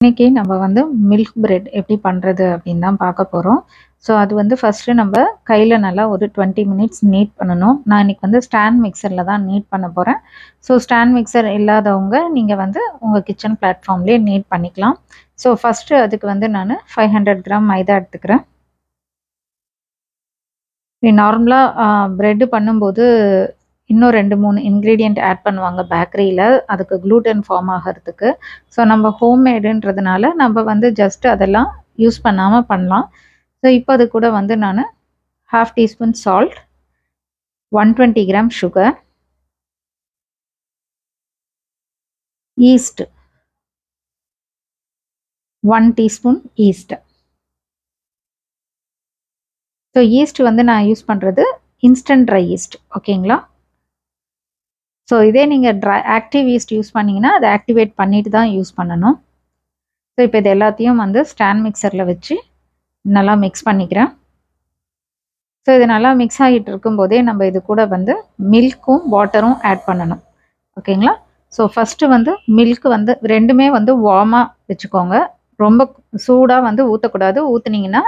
இன்னைக்கு நம்ம வந்து மில்க் பிரெட் எப்படி பண்ணுறது அப்படின்னு தான் பார்க்க போகிறோம். ஸோ அது வந்து ஃபஸ்ட்டு நம்ம கையில் நல்லா ஒரு 20 மினிட்ஸ் நீட் பண்ணணும். நான் இன்னைக்கு வந்து ஸ்டாண்ட் மிக்சரில் தான் நீட் பண்ண போகிறேன். ஸோ ஸ்டாண்ட் மிக்சர் இல்லாதவங்க நீங்கள் வந்து உங்கள் கிச்சன் பிளாட்ஃபார்ம்லேயே நீட் பண்ணிக்கலாம். ஸோ ஃபஸ்ட்டு அதுக்கு வந்து நான் 500 கிராம் மைதா எடுத்துக்கிறேன். நார்மலாக ப்ரெட்டு பண்ணும்போது இன்னும் 2-3 இன்க்ரீடியண்ட் ஆட் பண்ணுவாங்க பேக்கரியில், அதுக்கு க்ளூட்டன் ஃபார்ம் ஆகிறதுக்கு. ஸோ நம்ம ஹோம்மேடுன்றதுனால நம்ம வந்து ஜஸ்ட் அதெல்லாம் யூஸ் பண்ணாமல் பண்ணலாம். ஸோ இப்போ அது கூட வந்து நான் 1/2 teaspoon salt, 120 gram sugar, yeast 1 teaspoon yeast. So yeast வந்து நான் யூஸ் பண்ணுறது இன்ஸ்டன்ட் ட்ரை ஈஸ்ட், ஓகேங்களா? ஸோ இதே நீங்கள் ஆக்டிவ் ஈஸ்ட் யூஸ் பண்ணிங்கன்னா அதை ஆக்டிவேட் பண்ணிட்டு தான் யூஸ் பண்ணணும். ஸோ இப்போ இது எல்லாத்தையும் வந்து ஸ்டாண்ட் மிக்சரில் வச்சு நல்லா மிக்ஸ் பண்ணிக்கிறேன். ஸோ இது நல்லா மிக்ஸ் ஆகிட்டு இருக்கும்போதே நம்ம இது கூட வந்து மில்க்கும் வாட்டரும் ஆட் பண்ணணும், ஓகேங்களா? ஸோ ஃபஸ்ட்டு வந்து மில்க் வந்து ரெண்டுமே வந்து வார்மாக வச்சுக்கோங்க. ரொம்ப சூடாக வந்து ஊற்றக்கூடாது. ஊற்றுனீங்கன்னா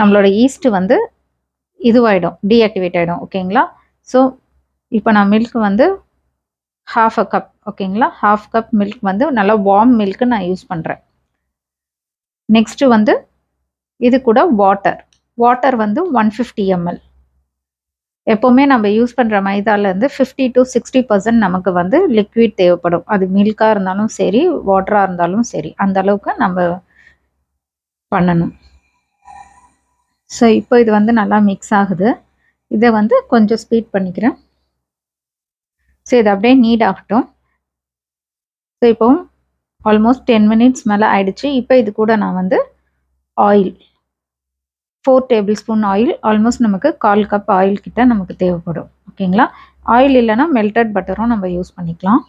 நம்மளோட ஈஸ்ட்டு வந்து இதுவாகிடும், டீஆக்டிவேட் ஆகிடும், ஓகேங்களா? ஸோ இப்போ நான் மில்க் வந்து 1/2 கப், ஓகேங்களா? 1/2 கப் மில்க் வந்து நல்லா வார்ம் மில்க்கு நான் யூஸ் பண்ணுறேன். நெக்ஸ்ட்டு வந்து இது கூட வாட்டர் வந்து 150 ml. எப்போவுமே நம்ம யூஸ் பண்ணுற மைதாலேருந்து 50 to 60% நமக்கு வந்து லிக்விட் தேவைப்படும். அது மில்காக இருந்தாலும் சரி, வாட்டராக இருந்தாலும் சரி, அந்த அளவுக்கு நம்ம பண்ணணும். ஸோ இப்போ இது வந்து நல்லா மிக்ஸ் ஆகுது. இதை வந்து கொஞ்சம் ஸ்பீட் பண்ணிக்கிறேன். ஸோ இது அப்படியே நீட் ஆகட்டும். ஸோ இப்போ ஆல்மோஸ்ட் 10 மினிட்ஸ் மேலே ஆயிடுச்சு. இப்போ இது கூட நான் வந்து oil 4 table spoon oil, almost நமக்கு 1/4 கப் ஆயில் கிட்ட நமக்கு தேவைப்படும், ஓகேங்களா? ஆயில் இல்லைன்னா மெல்டட் பட்டரும் நம்ம யூஸ் பண்ணிக்கலாம்.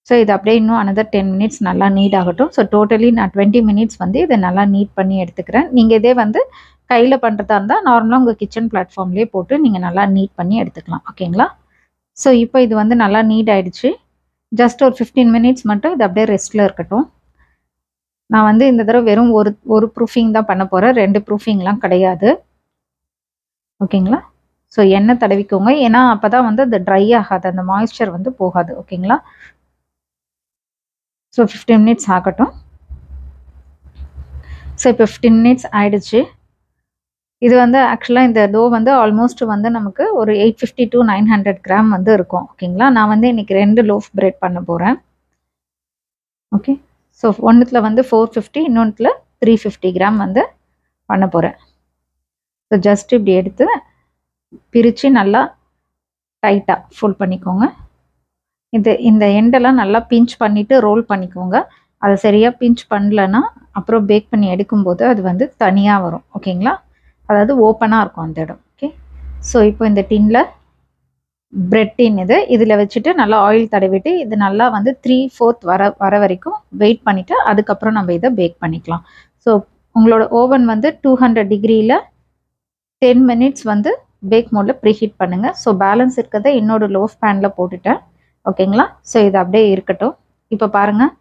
ஸோ இது அப்படியே இன்னும் another 10 மினிட்ஸ் நல்லா நீட் ஆகட்டும். ஸோ டோட்டலி நான் 20 மினிட்ஸ் வந்து இதை நல்லா நீட் பண்ணி எடுத்துக்கிறேன். நீங்கள் இதே வந்து கையில் பண்ணுறதா இருந்தால் நார்மலாக உங்கள் கிச்சன் பிளாட்ஃபார்ம்லேயே போட்டு நீங்கள் நல்லா நீட் பண்ணி எடுத்துக்கலாம், ஓகேங்களா? ஸோ இப்போ இது வந்து நல்லா நீட் ஆகிடுச்சு. ஜஸ்ட் ஒரு 15 மினிட்ஸ் மட்டும் இது அப்படியே ரெஸ்ட்டில் இருக்கட்டும். நான் வந்து இந்த தடவை வெறும் ஒரு ப்ரூஃபிங் தான் பண்ண போகிறேன். 2 ப்ரூஃபிங்லாம் கிடையாது, ஓகேங்களா? ஸோ எண்ணெய் தடவிக்கோங்க, ஏன்னா அப்போ தான் வந்து அது ட்ரை ஆகாது, அந்த மாய்ஸ்சர் வந்து போகாது, ஓகேங்களா? ஸோ 15 மினிட்ஸ் ஆகட்டும். ஸோ இப்போ 15 மினிட்ஸ் ஆயிடுச்சு. இது வந்து ஆக்சுவலாக இந்த டோ வந்து ஆல்மோஸ்ட் வந்து நமக்கு ஒரு 850 to 900 கிராம் வந்து இருக்கும், ஓகேங்களா? நான் வந்து இன்னைக்கு 2 லோஃப் பிரெட் பண்ண போகிறேன், ஓகே? ஸோ ஒன்றுத்தில் வந்து 450, இன்னொன்றுத்தில் 350 கிராம் வந்து பண்ண போகிறேன். ஸோ ஜஸ்ட் இப்படி எடுத்து பிரித்து நல்லா டைட்டாக ஃபோல்ட் பண்ணிக்கோங்க. இந்த எண்டெல்லாம் நல்லா பிஞ்ச் பண்ணிவிட்டு ரோல் பண்ணிக்கோங்க. அதை சரியாக பிஞ்ச் பண்ணலன்னா அப்புறம் பேக் பண்ணி எடுக்கும்போது அது வந்து தனியாக வரும், ஓகேங்களா? அதாவது ஓப்பனாக இருக்கும் அந்த இடம், ஓகே? ஸோ இப்போ இந்த டின்னில் பிரெட் டின் இதில் வச்சுட்டு நல்லா ஆயில் தடவிட்டு இது நல்லா வந்து 3/4 வர வரைக்கும் வெயிட் பண்ணிவிட்டு அதுக்கப்புறம் நம்ம இதை பேக் பண்ணிக்கலாம். ஸோ உங்களோட ஓவன் வந்து 200 டிகிரியில் 10 மினிட்ஸ் வந்து பேக் மோடில் ப்ரீஹீட் பண்ணுங்கள். ஸோ பேலன்ஸ் இருக்கிறத இன்னொரு லோஃப் பேனில் போட்டுட்டேன், ஓகேங்களா? ஸோ இது அப்படியே இருக்கட்டும். இப்போ பாருங்கள்,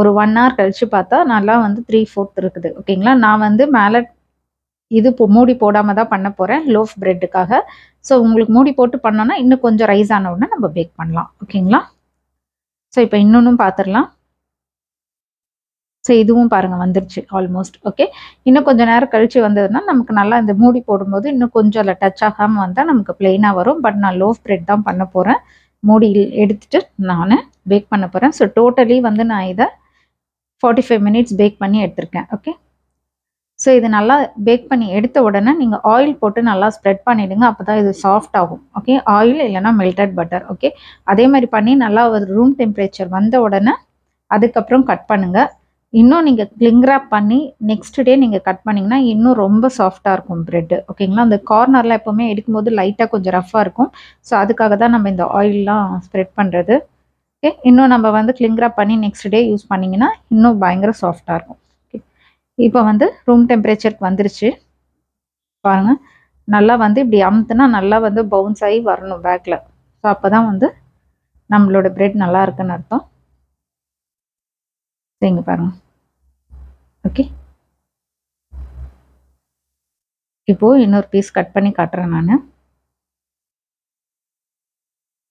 ஒரு 1 hour கழித்து பார்த்தா நல்லா வந்து 3/4 இருக்குது, ஓகேங்களா? நான் வந்து மேலே இது மூடி போடாமல் தான் பண்ண போகிறேன் லோஃப் பிரெட்டுக்காக. ஸோ உங்களுக்கு மூடி போட்டு பண்ணோன்னா இன்னும் கொஞ்சம் ரைஸ் ஆன உடனே நம்ம பேக் பண்ணலாம், ஓகேங்களா? ஸோ இப்போ இன்னொன்றும் பார்த்துடலாம். ஸோ இதுவும் பாருங்கள் வந்துருச்சு ஆல்மோஸ்ட், ஓகே? இன்னும் கொஞ்சம் நேரம் கழித்து வந்ததுன்னா நமக்கு நல்லா இந்த மூடி போடும்போது இன்னும் கொஞ்சம் அதில் டச் ஆகாமல் வந்தால் நமக்கு பிளெயினாக வரும். பட் நான் லோஃப் பிரெட் தான் பண்ண போகிறேன். மூடி எடுத்துட்டு நான் பேக் பண்ண போகிறேன். ஸோ டோட்டலி வந்து நான் இதை 45 மினிட்ஸ் பேக் பண்ணி எடுத்திருக்கேன், ஓகே? ஸோ இது நல்லா பேக் பண்ணி எடுத்த உடனே நீங்கள் ஆயில் போட்டு நல்லா ஸ்ப்ரெட் பண்ணிவிடுங்க, அப்போ தான் இது சாஃப்ட் ஆகும், ஓகே? ஆயில் இல்லைனா மெல்டட் பட்டர், ஓகே? அதே மாதிரி பண்ணி நல்லா ஒரு ரூம் டெம்பரேச்சர் வந்த உடனே அதுக்கப்புறம் கட் பண்ணுங்கள். இன்னும் நீங்கள் கிளிங் ராப் பண்ணி நெக்ஸ்ட் டே நீங்கள் கட் பண்ணிங்கன்னா இன்னும் ரொம்ப சாஃப்டாக இருக்கும் ப்ரெட்டு, ஓகேங்களா? அந்த கார்னர்லாம் எப்போவுமே எடுக்கும்போது லைட்டாக கொஞ்சம் ரஃப்பாக இருக்கும். ஸோ அதுக்காக தான் நம்ம இந்த ஆயிலெலாம் ஸ்ப்ரெட் பண்ணுறது, ஓகே? இன்னும் நம்ம வந்து கிளிங் ராப் பண்ணி நெக்ஸ்ட் டே யூஸ் பண்ணிங்கன்னா இன்னும் பயங்கர சாஃப்டாக இருக்கும், ஓகே? இப்போ வந்து ரூம் டெம்பரேச்சருக்கு வந்துருச்சு பாருங்கள். நல்லா வந்து இப்படி அமுத்துனா நல்லா வந்து பவுன்ஸ் ஆகி வரணும் பேக்கில். ஸோ அப்போ தான் வந்து நம்மளோட ப்ரெட் நல்லா இருக்குன்னு அர்த்தம். இங்கே பாருங்கள். ஓகே, இப்போது இன்னொரு பீஸ் கட் பண்ணி காட்டுறேன் நான்.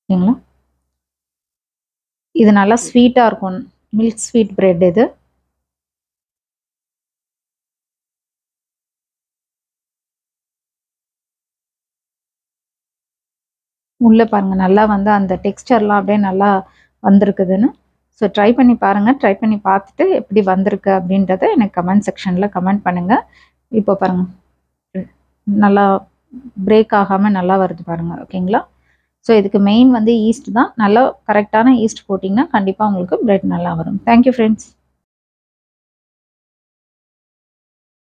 ஓகேங்களா, இது நல்லா ஸ்வீட்டாக இருக்கும். மில்க் ஸ்வீட் பிரெட் இது. உள்ளே பாருங்கள் நல்லா வந்து அந்த டெக்ஸ்டர்லாம் அப்படியே நல்லா வந்திருக்குதுன்னு. ஸோ ட்ரை பண்ணி பாருங்கள். ட்ரை பண்ணி பார்த்துட்டு எப்படி வந்திருக்கு அப்படின்றத எனக்கு கமெண்ட் செக்ஷனில் கமெண்ட் பண்ணுங்கள். இப்போ பாருங்கள் நல்லா பிரேக் ஆகாமல் நல்லா வருது பாருங்கள். ஓகேங்களா, ஸோ இதுக்கு மெயின் வந்து ஈஸ்ட் தான். நல்லா கரெக்டான ஈஸ்ட் போட்டிங்கன்னா கண்டிப்பாக உங்களுக்கு பிரெட் நல்லா வரும். Thank you friends.